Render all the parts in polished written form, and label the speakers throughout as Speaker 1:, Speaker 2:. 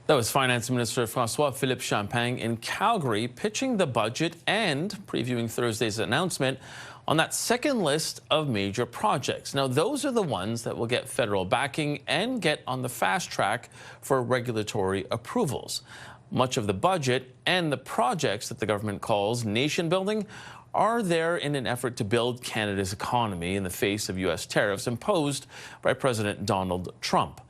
Speaker 1: That was Finance Minister François-Philippe Champagne in Calgary, pitching the budget and previewing Thursday's announcement on that second list of major projects. Now, those are the ones that will get federal backing and get on the fast track for regulatory approvals. Much of the budget and the projects that the government calls nation building are there in an effort to build Canada's economy in the face of U.S. tariffs imposed by President Donald Trump.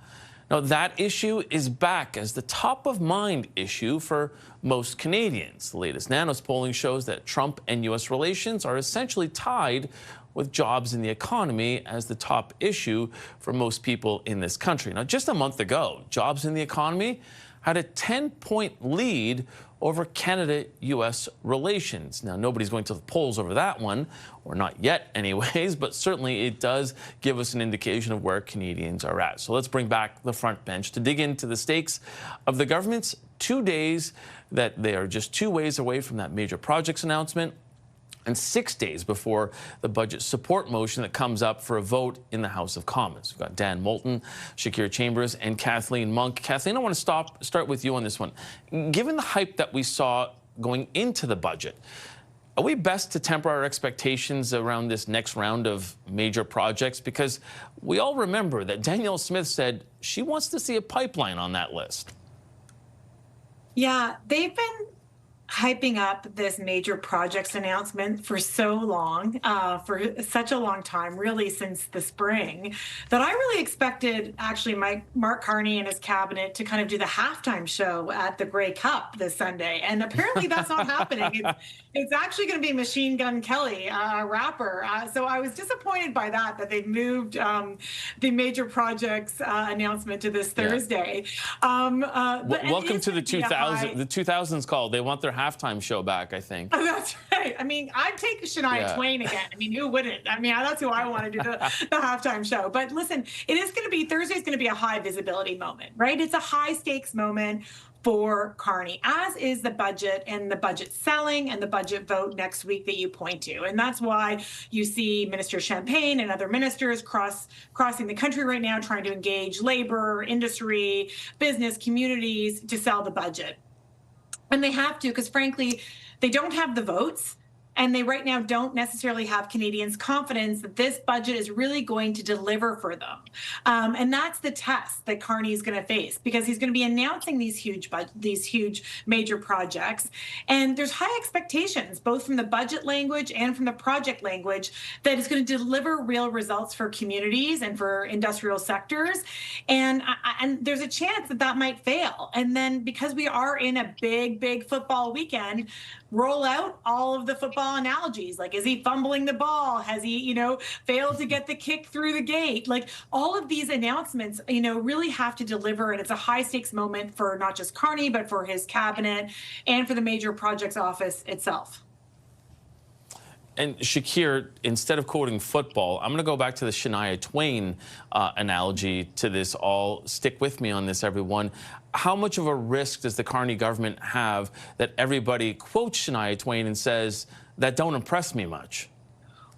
Speaker 1: Now, that issue is back as the top-of-mind issue for most Canadians. The latest Nanos polling shows that Trump and U.S. relations are essentially tied with jobs in the economy as the top issue for most people in this country. Now, just a month ago, jobs in the economy had a 10-point lead over Canada-U.S. relations. Now, nobody's going to the polls over that one, or not yet anyways, but certainly it does give us an indication of where Canadians are at. So let's bring back the front bench to dig into the stakes of the government's 2 days that they are just 2 ways away from that major projects announcement, and 6 days before the budget support motion that comes up for a vote in the House of Commons. We've got Dan Moulton, Shakir Chambers, and Kathleen Monk. Kathleen, I want to start with you on this one. Given the hype that we saw going into the budget, are we best to temper our expectations around this next round of major projects? Because we all remember that Danielle Smith said she wants to see a pipeline on that list.
Speaker 2: Yeah, they've been hyping up this major projects announcement for so long, for such a long time, really since the spring, that I really expected actually Mark Carney and his cabinet to kind of do the halftime show at the Grey Cup this Sunday. And apparently that's not happening. It's actually going to be Machine Gun Kelly, a rapper. So I was disappointed by that they've moved the major projects announcement to this Thursday.
Speaker 1: Welcome to the 2000s. The 2000s call. They want their halftime show back, I think.
Speaker 2: Oh, that's right. I mean, I'd take Shania Twain again. I mean, who wouldn't? I mean, that's who I want to do the halftime show. But listen, it is going to be, Thursday's going to be a high visibility moment, right? It's a high stakes moment for Carney, as is the budget and the budget selling and the budget vote next week that you point to. And that's why you see Minister Champagne and other ministers crossing the country right now trying to engage labor, industry, business, communities to sell the budget. And they have to, because frankly, they don't have the votes. And they right now don't necessarily have Canadians' confidence that this budget is really going to deliver for them. And that's the test that Carney is going to face, because he's going to be announcing these huge major projects. And there's high expectations, both from the budget language and from the project language, that it's going to deliver real results for communities and for industrial sectors. And there's a chance that that might fail. And then because we are in a big football weekend, roll out all of the football analogies. Like, is he fumbling the ball? Has he, failed to get the kick through the gate? Like, all of these announcements, really have to deliver. And it's a high stakes moment for not just Carney, but for his cabinet and for the major projects office itself.
Speaker 1: And Shakir, instead of quoting football, I'm going to go back to the Shania Twain analogy to this all. Stick with me on this, everyone. How much of a risk does the Carney government have that everybody quotes Shania Twain and says, that don't impress me much?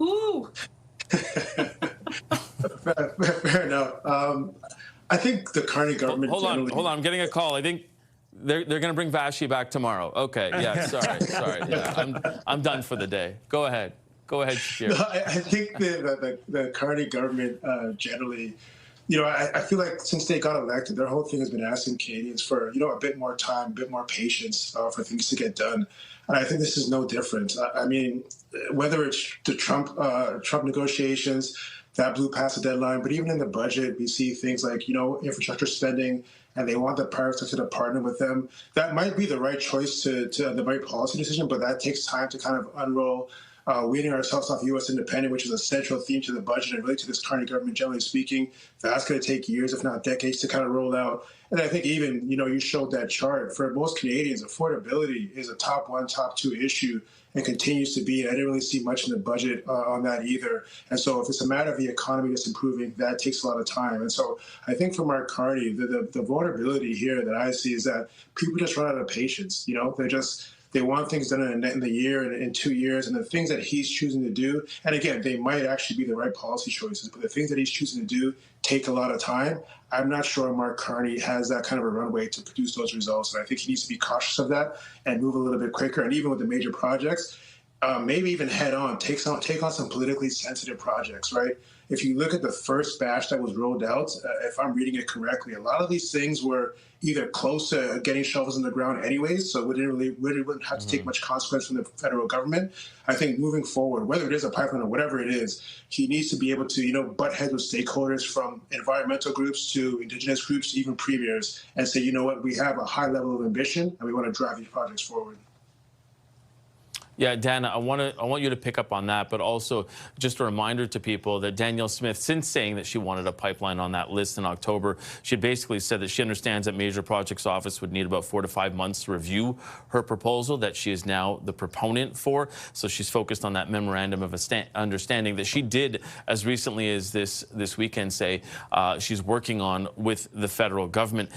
Speaker 2: Ooh.
Speaker 3: Fair enough. I think the Carney government...
Speaker 1: Hold on. I'm getting a call. I think they're going to bring Vashi back tomorrow. Okay, yeah, sorry. Yeah, I'm done for the day. Go ahead, Shakir.
Speaker 3: No, I think the Carney government generally... I feel like since they got elected, their whole thing has been asking Canadians for, a bit more time, a bit more patience for things to get done. And I think this is no different. I mean, whether it's the Trump negotiations that blew past the deadline, but even in the budget, we see things like, infrastructure spending, and they want the private sector to partner with them. That might be the right choice to the right policy decision, but that takes time to kind of unroll. Weaning ourselves off U.S. independent, which is a central theme to the budget and really to this Carney government, generally speaking. That's going to take years, if not decades, to kind of roll out. And I think even, you showed that chart. For most Canadians, affordability is a top 1, top 2 issue and continues to be. I didn't really see much in the budget on that either. And so if it's a matter of the economy just improving, that takes a lot of time. And so I think for Mark Carney, the vulnerability here that I see is that people just run out of patience. They want things done in the year and in 2 years. And the things that he's choosing to do, and again, they might actually be the right policy choices, but the things that he's choosing to do take a lot of time. I'm not sure Mark Carney has that kind of a runway to produce those results. And I think he needs to be cautious of that and move a little bit quicker. And even with the major projects, maybe even head on, take on some politically sensitive projects, right? If you look at the first batch that was rolled out, if I'm reading it correctly, a lot of these things were either close to getting shovels in the ground anyways, so it wouldn't have to take much consequence from the federal government. I think moving forward, whether it is a pipeline or whatever it is, he needs to be able to, butt heads with stakeholders from environmental groups to indigenous groups to even premiers and say, you know what, we have a high level of ambition and we want to drive these projects forward.
Speaker 1: Yeah, Dan, I want you to pick up on that, but also just a reminder to people that Danielle Smith, since saying that she wanted a pipeline on that list in October, she basically said that she understands that Major Projects Office would need about 4 to 5 months to review her proposal that she is now the proponent for. So she's focused on that memorandum of understanding that she did as recently as this weekend say she's working on with the federal government.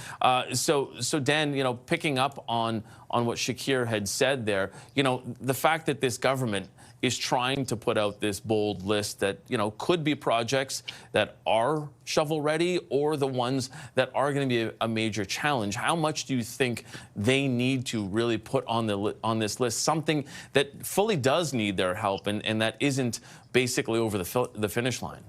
Speaker 1: So Dan, picking up on what Shakir had said there, the fact that this government is trying to put out this bold list that, could be projects that are shovel ready or the ones that are going to be a major challenge. How much do you think they need to really put on this list something that fully does need their help and that isn't basically over the finish line?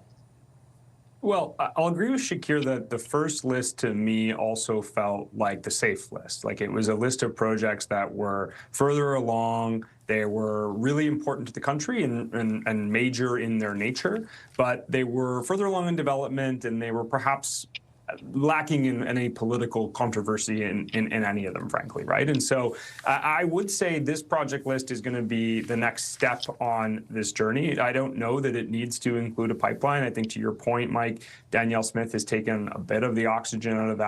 Speaker 4: Well, I'll agree with Shakir that the first list to me also felt like the safe list. Like it was a list of projects that were further along. They were really important to the country and major in their nature, but they were further along in development and they were perhaps lacking in any political controversy in any of them, frankly, right? And so I would say this project list is going to be the next step on this journey. I don't know that it needs to include a pipeline. I think to your point, Mike, Danielle Smith has taken a bit of the oxygen out of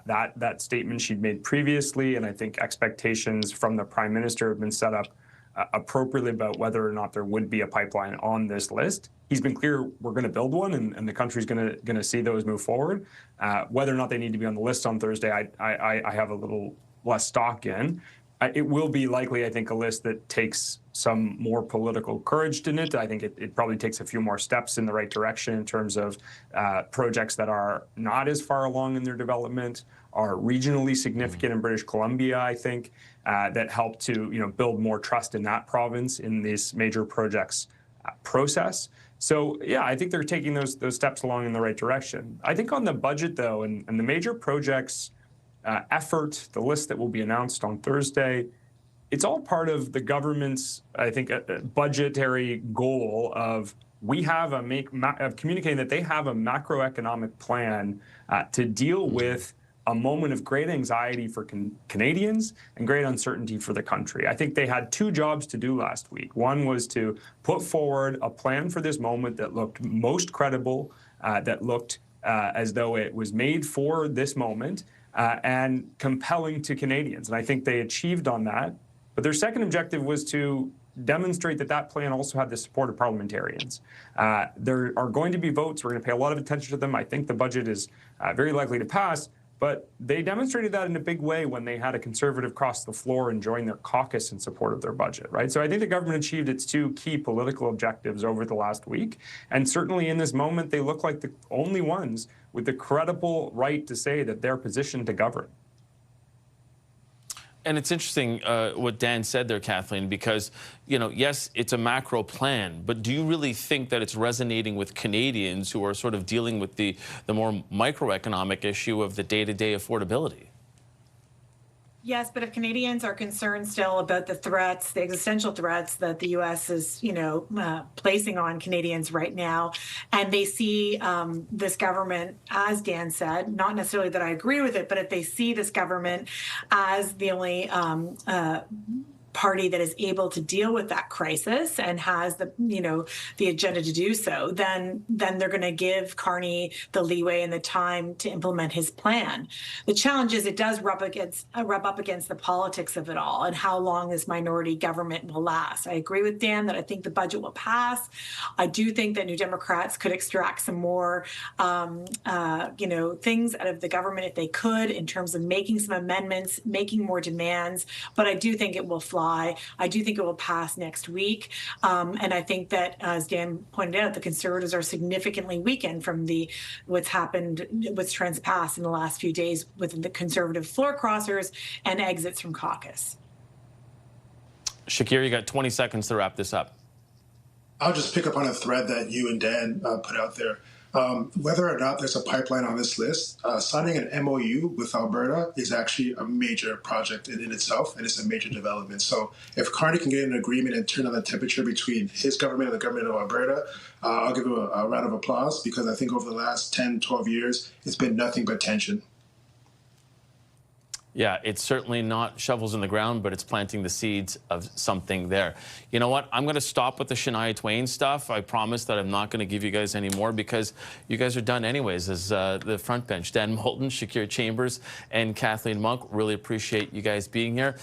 Speaker 4: that statement she'd made previously, and I think expectations from the Prime Minister have been set up appropriately about whether or not there would be a pipeline on this list. He's been clear we're going to build one, and the country's going to see those move forward. Whether or not they need to be on the list on Thursday, I have a little less stock in. It will be likely, I think, a list that takes some more political courage in it. I think it probably takes a few more steps in the right direction in terms of projects that are not as far along in their development, are regionally significant in British Columbia, I think, that help to build more trust in that province in this major projects process. So, yeah, I think they're taking those steps along in the right direction. I think on the budget, though, and the major projects effort, the list that will be announced on Thursday, it's all part of the government's, I think, budgetary goal of communicating that they have a macroeconomic plan to deal with a moment of great anxiety for Canadians and great uncertainty for the country. I think they had 2 jobs to do last week. One was to put forward a plan for this moment that looked most credible, that looked as though it was made for this moment and compelling to Canadians. And I think they achieved on that. But their second objective was to demonstrate that plan also had the support of parliamentarians. There are going to be votes. We're going to pay a lot of attention to them. I think the budget is very likely to pass. But they demonstrated that in a big way when they had a Conservative cross the floor and join their caucus in support of their budget, right? So I think the government achieved its 2 key political objectives over the last week. And certainly in this moment, they look like the only ones with the credible right to say that they're positioned to govern.
Speaker 1: And it's interesting what Dan said there, Kathleen, because, yes, it's a macro plan, but do you really think that it's resonating with Canadians who are sort of dealing with the more microeconomic issue of the day-to-day affordability?
Speaker 2: Yes, but if Canadians are concerned still about the threats, the existential threats that the U.S. is, placing on Canadians right now, and they see this government, as Dan said, not necessarily that I agree with it, but if they see this government as the only party that is able to deal with that crisis and has the, the agenda to do so, then they're going to give Carney the leeway and the time to implement his plan. The challenge is it does rub up against the politics of it all and how long this minority government will last. I agree with Dan that I think the budget will pass. I do think that New Democrats could extract some more, things out of the government if they could, in terms of making some amendments, making more demands. But I do think it will fly. I do think it will pass next week. And I think that, as Dan pointed out, the Conservatives are significantly weakened from what's transpassed in the last few days with the Conservative floor crossers and exits from caucus.
Speaker 1: Shakir, you got 20 seconds to wrap this up.
Speaker 3: I'll just pick up on a thread that you and Dan put out there. Whether or not there's a pipeline on this list, signing an MOU with Alberta is actually a major project in itself, and it's a major development. So if Carney can get an agreement and turn on the temperature between his government and the government of Alberta, I'll give him a round of applause, because I think over the last 10, 12 years, it's been nothing but tension.
Speaker 1: Yeah, it's certainly not shovels in the ground, but it's planting the seeds of something there. You know what? I'm going to stop with the Shania Twain stuff. I promise that I'm not going to give you guys any more, because you guys are done anyways as the front bench. Dan Moulton, Shakir Chambers, and Kathleen Monk. Really appreciate you guys being here.